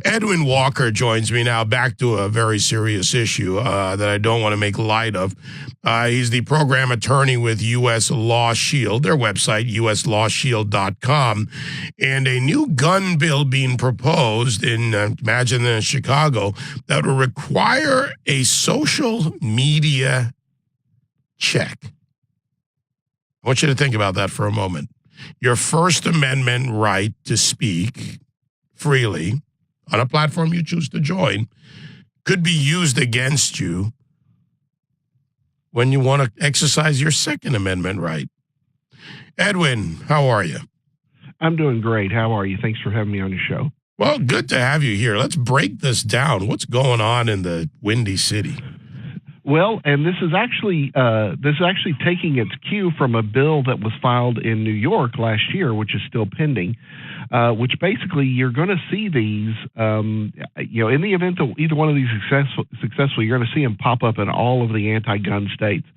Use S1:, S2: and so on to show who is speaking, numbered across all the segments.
S1: Edwin Walker joins me now, back to a very serious issue that I don't want to make light of. He's the program attorney with U.S. Law Shield, their website, uslawshield.com, and a new gun bill being proposed imagine in Chicago, that will require a social media check. I want you to think about that for a moment. Your First Amendment right to speak freely on a platform you choose to join could be used against you when you want to exercise your Second Amendment right. Edwin, how are you?
S2: I'm doing great. How are you? Thanks for having me on your show.
S1: Well, good to have you here. Let's break this down. What's going on in the Windy City?
S2: Well, and this is actually taking its cue from a bill that was filed in New York last year, which is still pending. Which basically you're going to see these, in the event that either one of these successful, you're going to see them pop up in all of the anti-gun states: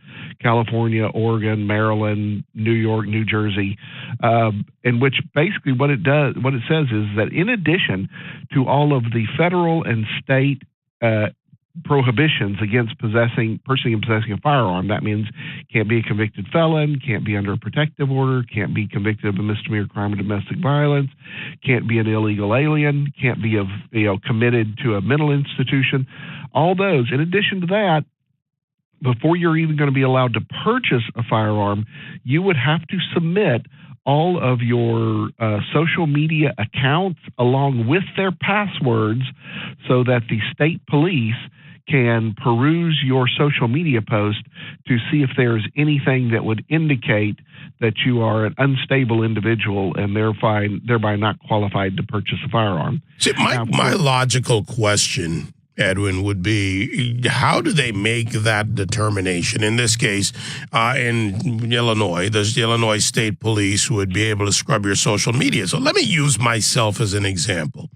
S2: California, Oregon, Maryland, New York, New Jersey. In which basically what it says is that in addition to all of the federal and state prohibitions against possessing a firearm. That means can't be a convicted felon, can't be under a protective order, can't be convicted of a misdemeanor crime of domestic violence, can't be an illegal alien, can't be committed to a mental institution. All those. In addition to that, before you're even going to be allowed to purchase a firearm, you would have to submit all of your social media accounts along with their passwords so that the state police can peruse your social media post to see if there's anything that would indicate that you are an unstable individual and thereby not qualified to purchase a firearm.
S1: See, my logical question, Edwin, would be, how do they make that determination? In this case, in Illinois, the Illinois State Police would be able to scrub your social media. So let me use myself as an example.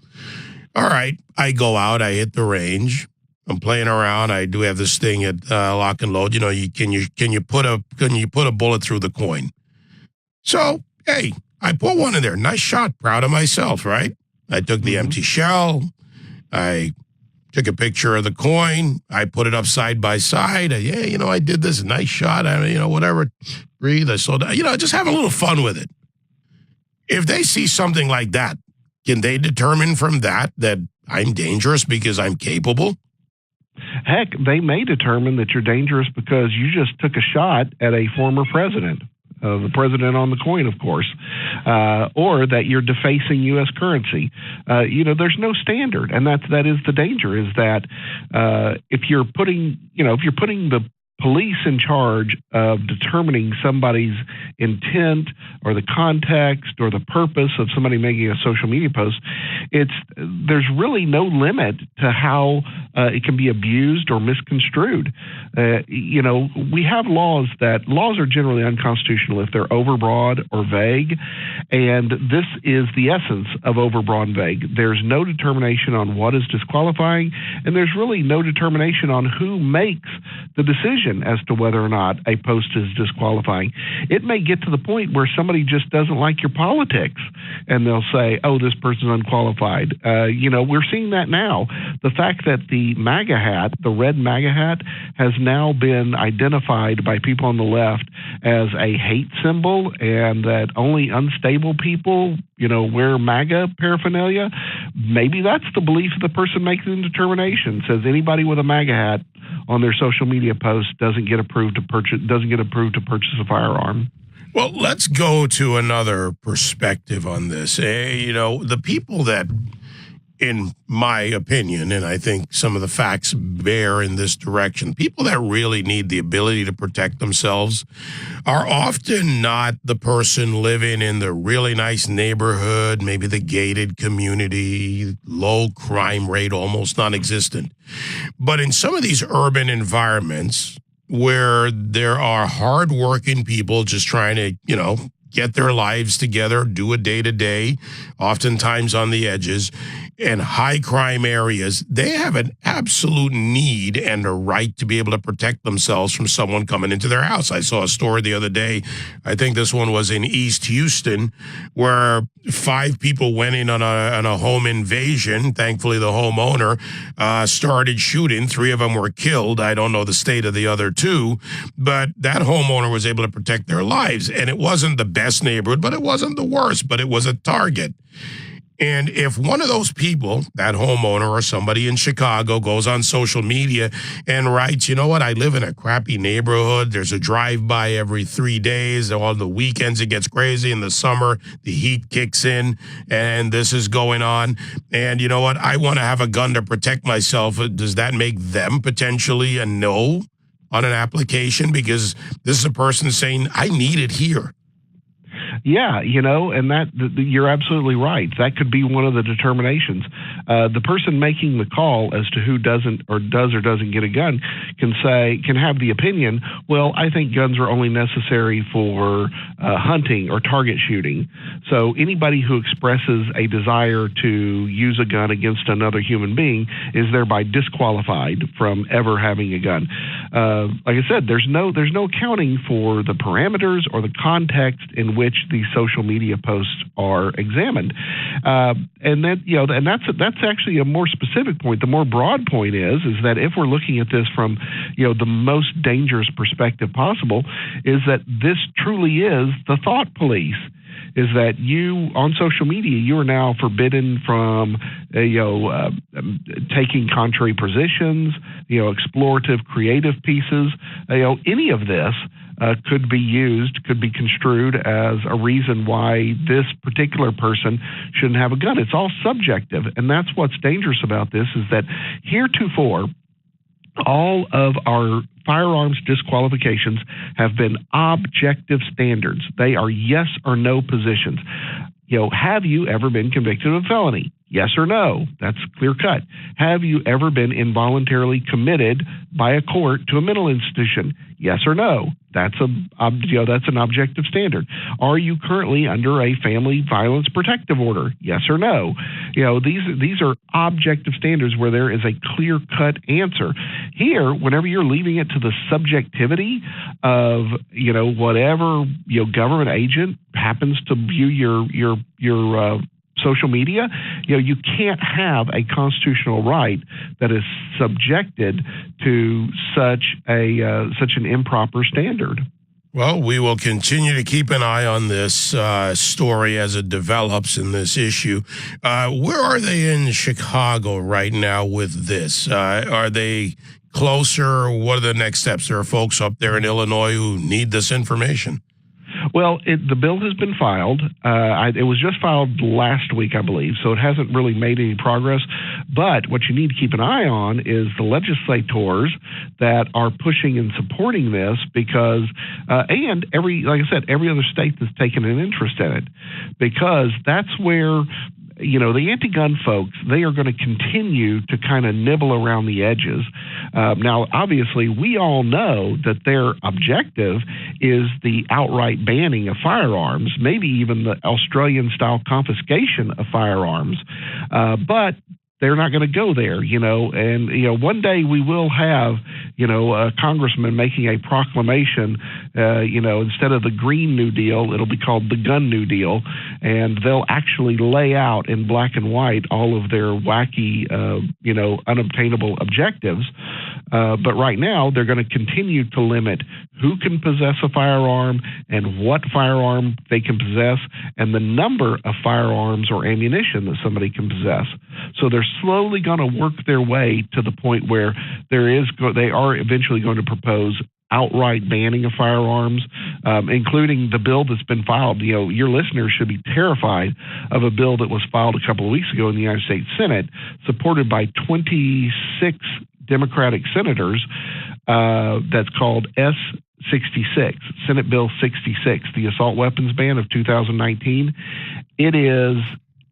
S1: All right, I go out, I hit the range, I'm playing around. I do have this thing at lock and load. Can you put a bullet through the coin? So, hey, I put one in there. Nice shot. Proud of myself, right? I took the empty shell. I took a picture of the coin. I put it up side by side. I did this. Nice shot. Whatever. Breathe. I slowed down. Just have a little fun with it. If they see something like that, can they determine from that I'm dangerous because I'm capable?
S2: Heck, they may determine that you're dangerous because you just took a shot at a former president, the president on the coin, of course, or that you're defacing U.S. currency. There's no standard, and that is the danger. Is that if you're putting the police in charge of determining somebody's intent or the context or the purpose of somebody making a social media post, there's really no limit to how it can be abused or misconstrued. We have laws are generally unconstitutional if they're overbroad or vague, and this is the essence of overbroad and vague. There's no determination on what is disqualifying, and there's really no determination on who makes the decision as to whether or not a post is disqualifying. It may get to the point where somebody just doesn't like your politics and they'll say, oh, this person's unqualified. We're seeing that now. The fact that the MAGA hat, the red MAGA hat, has now been identified by people on the left as a hate symbol and that only unstable people, wear MAGA paraphernalia. Maybe that's the belief of the person making the determination. Says anybody with a MAGA hat on their social media post doesn't get approved to purchase a firearm.
S1: Well, let's go to another perspective on this. The people that, in my opinion, and I think some of the facts bear in this direction, people that really need the ability to protect themselves are often not the person living in the really nice neighborhood, maybe the gated community, low crime rate, almost non-existent. But in some of these urban environments where there are hardworking people just trying to, get their lives together, do a day-to-day, oftentimes on the edges, in high crime areas, they have an absolute need and a right to be able to protect themselves from someone coming into their house. I saw a story the other day, I think this one was in East Houston, where 5 people went in on a home invasion. Thankfully, the homeowner started shooting. 3 of them were killed. I don't know the state of the other 2, but that homeowner was able to protect their lives. And it wasn't the best neighborhood, but it wasn't the worst, but it was a target. And if one of those people, that homeowner or somebody in Chicago, goes on social media and writes, you know what, I live in a crappy neighborhood. There's a drive-by every 3 days. On the weekends, it gets crazy. In the summer, the heat kicks in, and this is going on. And you know what, I want to have a gun to protect myself. Does that make them potentially a no on an application? Because this is a person saying, I need it here.
S2: Yeah, and that you're absolutely right. That could be one of the determinations. The person making the call as to who does or doesn't get a gun can have the opinion, well, I think guns are only necessary for hunting or target shooting. So anybody who expresses a desire to use a gun against another human being is thereby disqualified from ever having a gun. Like I said, there's no accounting for the parameters or the context in which these social media posts are examined, and then and that's actually a more specific point. The more broad point is that if we're looking at this from the most dangerous perspective possible, is that this truly is the thought police. Is that you on social media, you are now forbidden from taking contrary positions, explorative, creative pieces, any of this. Could be construed as a reason why this particular person shouldn't have a gun. It's all subjective, and that's what's dangerous about this, is that heretofore, all of our firearms disqualifications have been objective standards. They are yes or no positions. Have you ever been convicted of a felony? Yes or no. That's clear cut. Have you ever been involuntarily committed by a court to a mental institution? Yes or no. That's an objective standard. Are you currently under a family violence protective order? Yes or no. These are objective standards where there is a clear cut answer. Here, whenever you're leaving it to the subjectivity of whatever government agent happens to view your social media, you can't have a constitutional right that is subjected to such an improper standard.
S1: Well, we will continue to keep an eye on this story as it develops in this issue. Where are they in Chicago right now with this? Are they closer? What are the next steps? There are folks up there in Illinois who need this information.
S2: Well, the bill has been filed. It was just filed last week, I believe, so it hasn't really made any progress. But what you need to keep an eye on is the legislators that are pushing and supporting this, because and like I said, every other state that's taken an interest in it, because that's where the anti-gun folks, they are going to continue to kind of nibble around the edges. Now, obviously, we all know that their objective is the outright banning of firearms, maybe even the Australian-style confiscation of firearms. But they're not going to go there, and, one day we will have, a congressman making a proclamation, instead of the Green New Deal, it'll be called the Gun New Deal, and they'll actually lay out in black and white all of their wacky, unobtainable objectives. But right now, they're going to continue to limit who can possess a firearm and what firearm they can possess and the number of firearms or ammunition that somebody can possess. So they're slowly going to work their way to the point where they are eventually going to propose outright banning of firearms, including the bill that's been filed. Your listeners should be terrified of a bill that was filed a couple of weeks ago in the United States Senate, supported by 26 Democratic senators. That's called S-66, Senate Bill 66, the assault weapons ban of 2019. It is,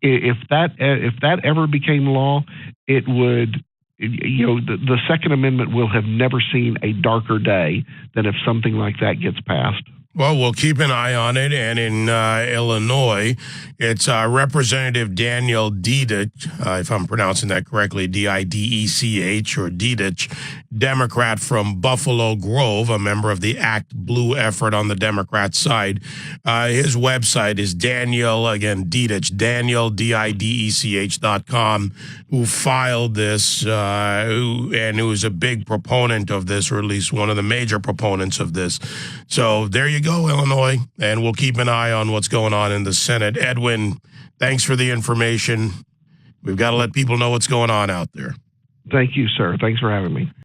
S2: if that ever became law, it would, the Second Amendment will have never seen a darker day than if something like that gets passed.
S1: Well, we'll keep an eye on it. And in Illinois, it's Representative Daniel Didich, if I'm pronouncing that correctly, Didech or Didich, Democrat from Buffalo Grove, a member of the Act Blue effort on the Democrat side. His website is Didich, Daniel, Didech.com, who filed this and who is a big proponent of this, or at least one of the major proponents of this. So there you go, Illinois, and we'll keep an eye on what's going on in the Senate. Edwin, thanks for the information. We've got to let people know what's going on out there.
S2: Thank you, sir. Thanks for having me.